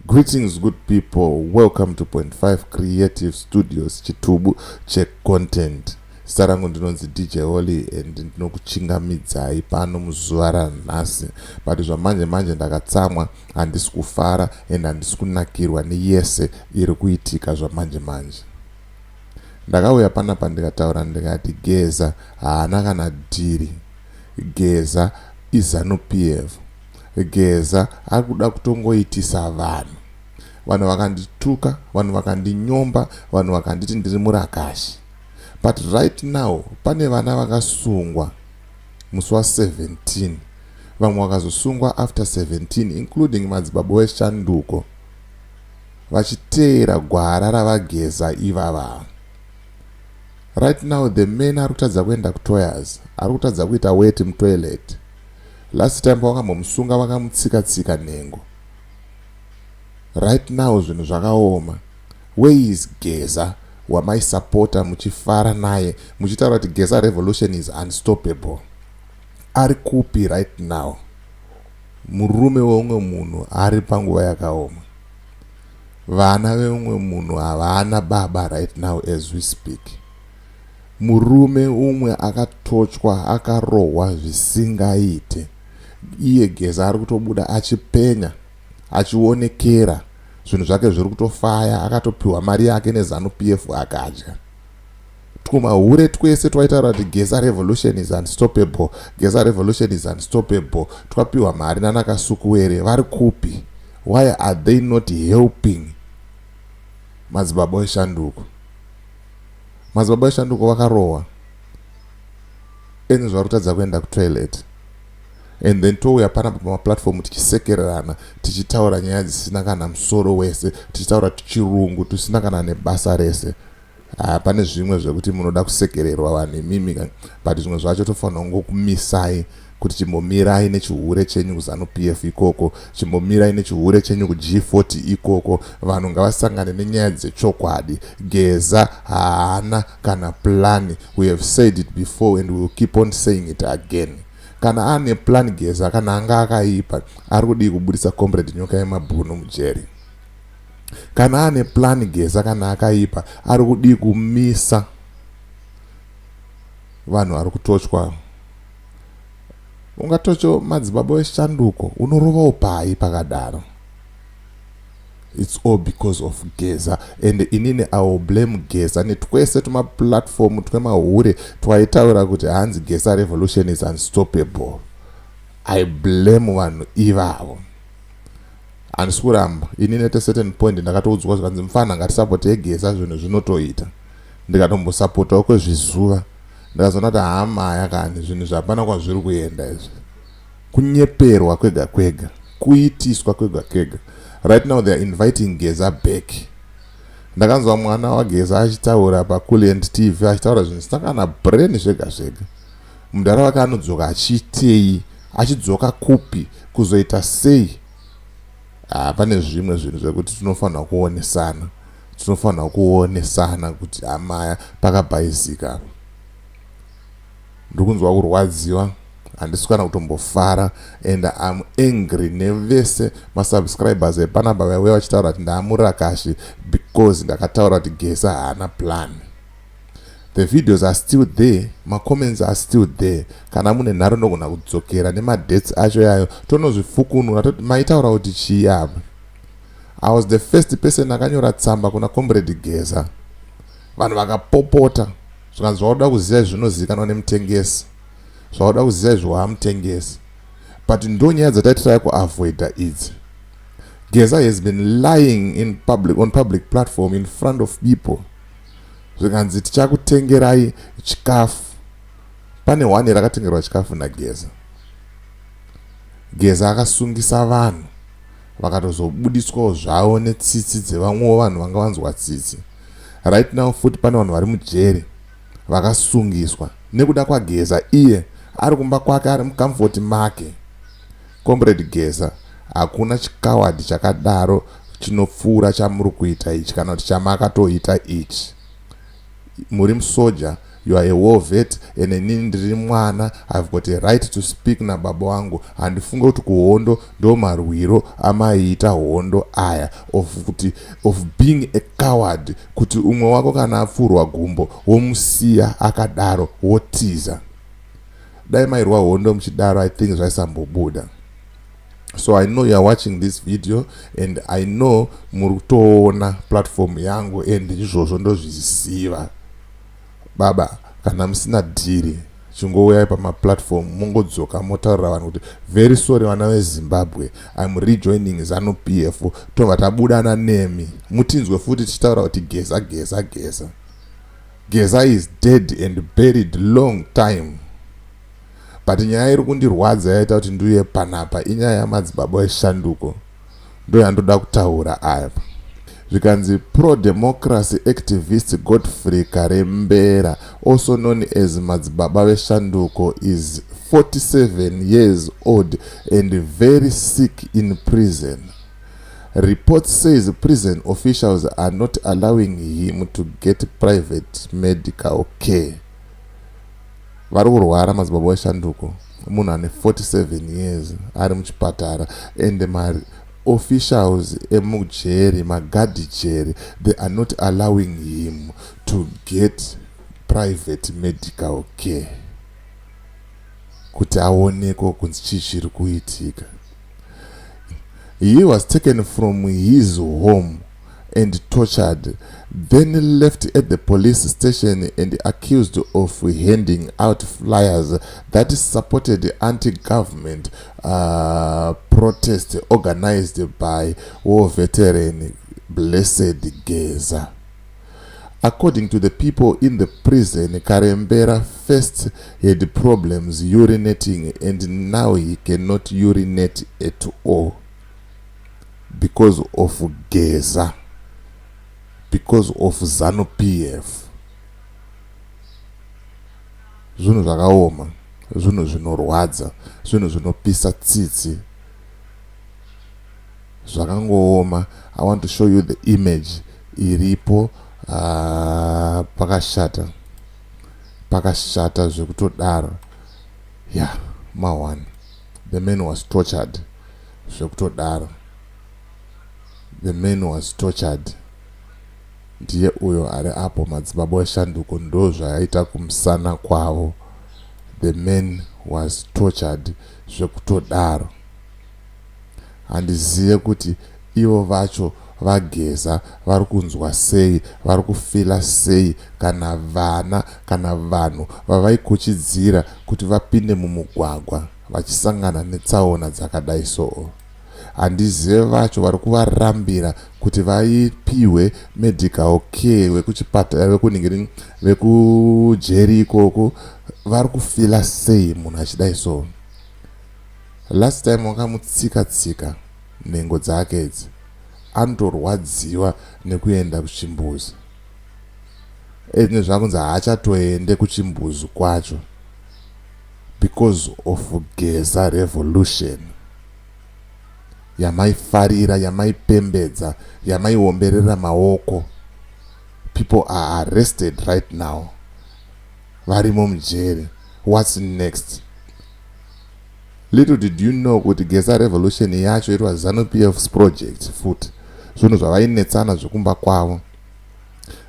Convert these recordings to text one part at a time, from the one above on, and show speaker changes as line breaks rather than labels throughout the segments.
Greetings, good people. Welcome to Point 5 Creative Studios chitubu check content. Starangu ndinonzi DJ Oli and ndinokuchingamidzai pano muzuva ranhasi. But zvamanje ndakatsamwa, handisi kufara and handisi kunakirwa neyese iri kuitika zvamanje. Ndakauya panapa ndikataura ndikati Geza haana kana dhiri. Geza iZANU-PF. Geza akuda kutongoitisa vanhu vakandituka, vanhu vakandinyomba, vanhu vakanditi ndiri murakashi. But right now pane vana vakasungwa musi wa17, vamwe vakazosungwa after 17, including Madzibaba Veshanduko, vachiteera gwara ravageza ivava. Right now the men ari kutadza kuenda kutoyers, ari kutadza kuita wet mutoilet. Last time vakamusunga vakamutsika nengo. Right now zvinhu zvakaoma. Where is Geza wamaisupporta muchifara naye muchitaura kuti Geza revolution is unstoppable? Ari kupi right now? Murume weumwe munhu ari panguva yakaoma. Vana veumwe munhu havana baba right now as we speak. Murume umwe akatochwa, akarohwa zvisingaite. Iye Geza ari kutobuda achipenya, achionekera, zvinhu zvake zviri kutofaya, akatopiwa mari yake neZANU-PF akadya. Tumahure twese twaitaura kuti Geza revolution is unstoppable, Geza revolution is unstoppable, twapiwa mari naNakasukuwere, vari kupi? Why are they not helping Madzibaba Veshanduko? Madzibaba Veshanduko vakarohwa eni zvari kutadza kuenda kutoilet. And then touya panapa pamaplatform tichisekererana, tichitaura nyaya dzisina kana musoro wese, tichitaura chirungu tusina kana nebasa rese. Pane zvimwe zvekuti munoda kusekererwa vanhu imimi, but zvimwe zvacho tofanira kungokumisai kuti chimbomirai nechihure chenyu kuZANU-PF ikoko, chimbomirai nechihure chenyu kuG40 ikoko. Vanhu ngavasangane nenyaya dzechokwadi. Geza haana kana plani. We have said it before and we will keep on saying it again. Kana ane plan Geza, kana anga akaipa, ari kudi kubudisa comrade nyoka yemabhunu mujeri. Kana ane plan Geza, kana akaipa, ari kudi kumisa vanhu ari kutochwa. Ungatocho Madzibaba Veshanduko, unorova upai pakadaro. It's all because of Geza. And inini I will blame Geza. Netwese tuma platform twemahure twaitaura kuti hanzi Geza revolution is unstoppable. I blame vanhu ivavo. Andikuramba inini at a certain point ndakatoudzwa zvanzi mfana ngatisapote Geza zvinhu zvinotoita. Ndikatombosapota kwezvizuva. Ndakazona kuti hama yakani zvinhu zvapana kwazviri kuenda izvi. Kunyeperwa kwega, kuitiswa kwega. Right now they are inviting Geza back. Ndakanzwa mwana waGeza achitaura paCoolent TV achitaura zvinhu zvisina kana brain zvega. Mudhara wake anodzoka achitei, achidzoka kupi, kuzoita sei? Pane zvimwe zvinhu zvekuti tinofanira kuonesana kuti amaya pakabhaizika. Ndikunzwa kurwadziwa, handisi kana kutombofara, and I'm angry nevese masubscribers epanapa vaiwe vachitaura kuti ndamurakashi because ndakataura kuti Geza haana plan. The videos are still there, comments are still there. Kana mune nharo ndogona kudzokera nemadates acho yayo tonozvifukunura toti maitaura kuti chiyapa. I was the first person akanyora tsamba kuna comrade Geza. Vanhu vakapopota. Zvikanzi zvauda kuziva zvinozivikanwa nemutengesi, zvauda kuziva zvaamutengesi. But ndonyaya dzatatirai kuavoida idzi. Geza has been lying in public, on public platform in front of people. Zvikanzi tichakutengerai chikafu. Pane one rakatengerwa chikafu naGeza. Geza akasungisa vanhu vakatozobudiswawo zvavo netsitsi dzevamwewo vanhu vanga vanzwa tsitsi. Right now futi pane vanhu vari mujeri vakasungiswa nekuda kwaGeza. Iye ari kumba kwake, ari mucomfort make. Comrade Geza, hakuna chikawadi chakadaro chinopfuura chamuri kuita ichi kana kuti chamakatoita ichi. Muri musoja, you are a war vet and inini ndiri mwana, I've got a right to speak nababa wangu. Handifunga kuti kuhondo ndo marwiro amaiita hondo aya of being a coward, kuti umwe wako kana apfurwa gumbo womusiya akadaro wotiza. Dai mairwa hondo muchidaro, I think zvaisambobuda. So I know you are watching this video and I know murutoona platform yangu and izvozvo ndozviziva. Baba, kana musina dhiri chingouya pamaplatform mungodzoka motaurira vanhu kuti very sorry vana veZimbabwe, I'm rejoining ZANU-PF, tobva tabudana nemi. Mutinzwe futi tichitaura kuti Geza is dead and buried long time. But nyaya iri kundirwadza yaita kuti ndiuye panapa inyaya yaMadzibaba Veshanduko. Ndo yandoda kutaura apa. Zvikanzi pro-democracy activist Godfrey Karembera, also known as Madzibaba Veshanduko, is 47 years old and very sick in prison. Report says prison officials are not allowing him to get private medical care. Vari kurwara Madzibaba Veshanduko, munhu ane 47 years ari muchipatara, and mari officials emujeri magadijeri, they are not allowing him to get private medical care kuti aoneko kunzi chii chiri kuitika. He was taken from his home and tortured, then left at the police station and accused of handing out flyers that supported anti-government protest organized by war veteran Blessed Geza. According to the people in the prison, Karembera first had problems urinating and now he cannot urinate at all because of Geza, because of ZANU-PF. Zvinhu zvakaoma, zvinhu zvinorwadza, zvinhu zvinopisa tsitsi, zvakangooma. I want to show you the image iripo. Pakashata zvekutodaro. Yeah, one. The man was tortured zvekutodaro. The man was tortured. Ndiye uyo ari apo Madzibaba Veshanduko, ndo zvaita kumusana kwavo. The man was tortured zvekutodaro. Handizive kuti ivo vacho vageza vari kunzwa sei, vari kufila sei, kana vana kana vanhu vavaikuchidzira kuti vapinde mumugwagwa vachisangana netsaona dzakadai so. Handizive vacho vari kuvarambira kuti vaipiwe medical care vekuchipatara vekujeri ikoko, vari kufila sei munhu achidai so. Last time wakamutsika nhengo dzake idzi, andorwadziwa nekuenda kuchimbuzi. Ene zvakunzi haachatoende kuchimbuzi kwacho because of Geza revolution yamaifarira, yamaipembedza, yamaiomberera maoko. People are arrested right now, varimo mujeri. What's next? Little did you know kuti Geza revolution yacho it was ZANU-PF's project futi. Zvinhu zvavainetsana zvokumba kwavo.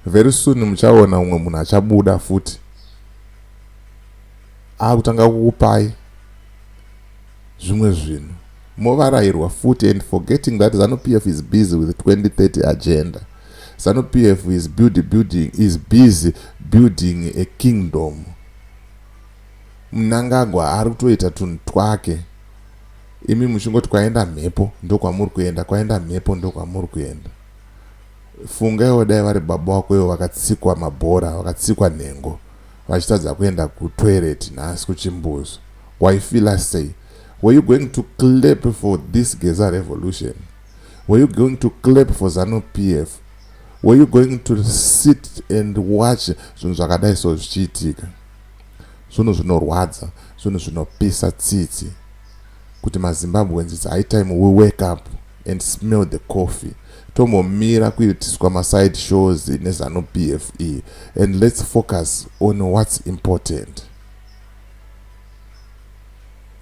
Very soon muchaona umwe munhu achabuda futi akutanga kukupai zvimwe zvinhu movarayirwa futi, and forgetting that ZANU-PF is busy with the 2030 agenda. ZANU-PF is busy building a kingdom. Mnangagwa ari kutoita tunhu twake. Imi muchingoti kwaenda mhepo ndokwamuri kuenda, kwaenda mhepo ndokwamuri kuenda. Fungaiwo dai vari baba wako ivo vakatsikwa mabhora, vakatsikwa nhengo, vachitadza kuenda kutoilet nhasi kuchimbuzi. Waifila sei? Were you going to clap for this Geza revolution? Were you going to clap for ZANU-PF? Were you going to sit and watch zvinhu zvakadai so zvichiitika? Zvinhu zvinorwadza, zvinhu zvinopisa tsitsi. Kuti maZimbabweans, it's high time we wake up and smell the coffee. tomomira kuitiswa maside shows nezano PFE, and let's focus on what's important.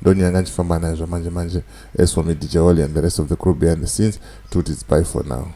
Ndonyanga nchifamba nazvo manje. As for me, DJ Oli and the rest of the crew behind the scenes, it's bye for now.